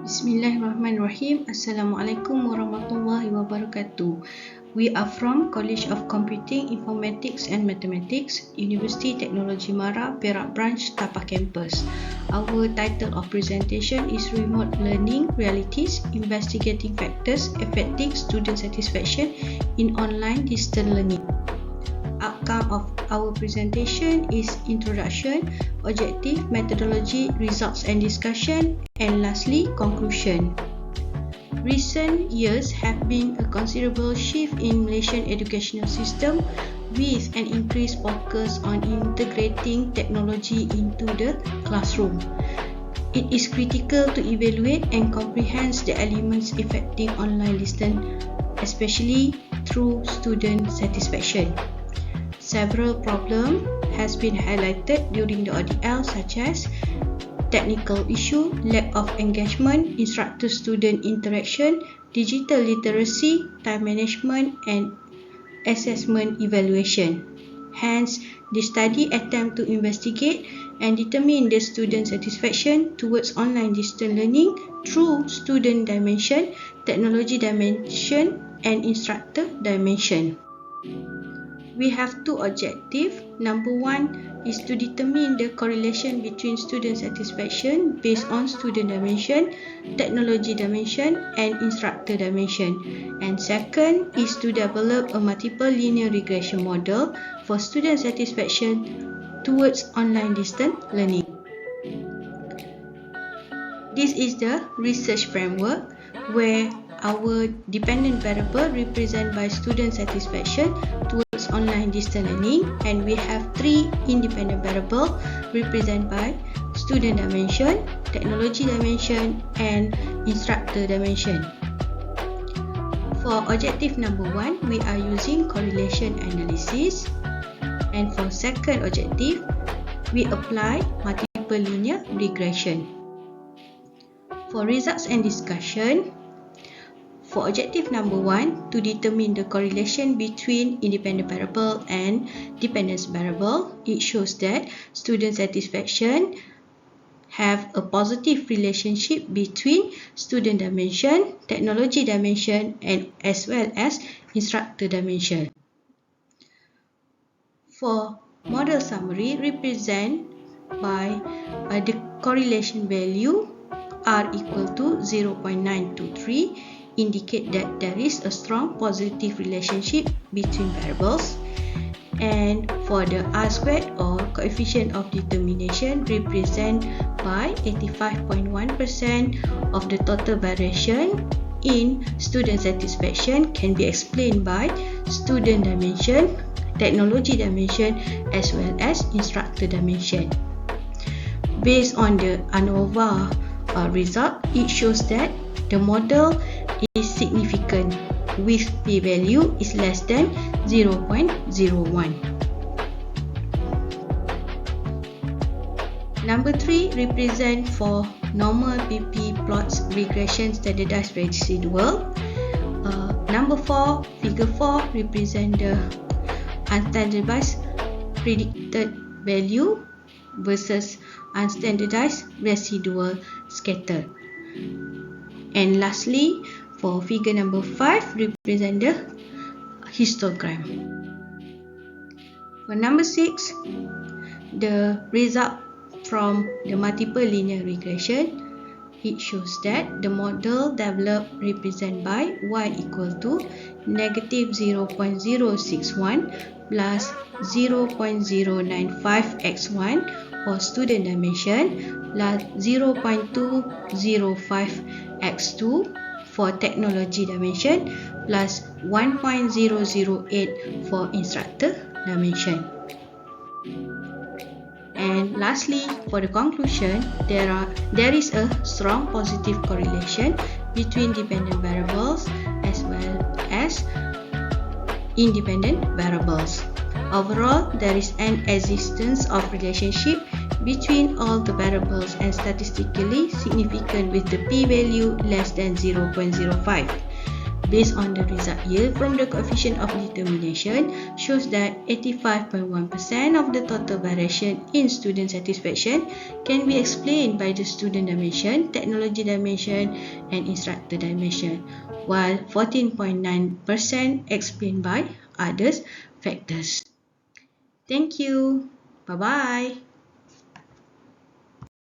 Bismillahirrahmanirrahim. Assalamualaikum warahmatullahi wabarakatuh. We are from College of Computing, Informatics and Mathematics, University Teknologi Mara, Perak Branch, Tapak Campus. Our title of presentation is Remote Learning Realities, Investigating Factors Affecting Student Satisfaction in Online Distance Learning. Outcome of our presentation is introduction, objective, methodology, results and discussion, and lastly, conclusion. Recent years have been a considerable shift in Malaysian educational system with an increased focus on integrating technology into the classroom. It is critical to evaluate and comprehend the elements affecting online distance, especially through student satisfaction. Several problems has been highlighted during the ODL, such as technical issue, lack of engagement, instructor-student interaction, digital literacy, time management, and assessment evaluation. Hence, the study attempt to investigate and determine the student satisfaction towards online distance learning through student dimension, technology dimension, and instructor dimension. We have two objectives. Number one is to determine the correlation between student satisfaction based on student dimension, technology dimension, and instructor dimension. And second is to develop a multiple linear regression model for student satisfaction towards online distance learning. This is the research framework where our dependent variable represented by student satisfaction towards online distance learning, and we have three independent variables represented by student dimension, technology dimension, and instructor dimension. For objective number one, we are using correlation analysis, and for second objective, we apply multiple linear regression. For results and discussion, for objective number one, to determine the correlation between independent variable and dependence variable, it shows that student satisfaction have a positive relationship between student dimension, technology dimension, and as well as instructor dimension. For model summary, represent by the correlation value R equal to 0.923, indicate that there is a strong positive relationship between variables. And for the R squared or coefficient of determination, represent by 85.1% of the total variation in student satisfaction can be explained by student dimension, technology dimension, as well as instructor dimension. Based on the ANOVA result, it shows that the model is significant with p-value is less than 0.01. Number 3 represent for normal PP plots regression standardized residual. Number 4, figure 4 represent the unstandardized predicted value versus unstandardized residual scatter. And lastly, for figure number 5, represent the histogram. For number 6, the result from the multiple linear regression, it shows that the model developed represent by y equal to negative 0.061 plus 0.095x1 for student dimension plus 0.205x2 for technology dimension plus 1.008 for instructor dimension. And lastly, for the conclusion, there is a strong positive correlation between dependent variables as well as independent variables. Overall, there is an existence of relationship between all the variables and statistically significant with the p-value less than 0.05. based on the result yield from the coefficient of determination shows that 85.1% of the total variation in student satisfaction can be explained by the student dimension, technology dimension, and instructor dimension, while 14.9% explained by others factors. Thank you. Bye-bye.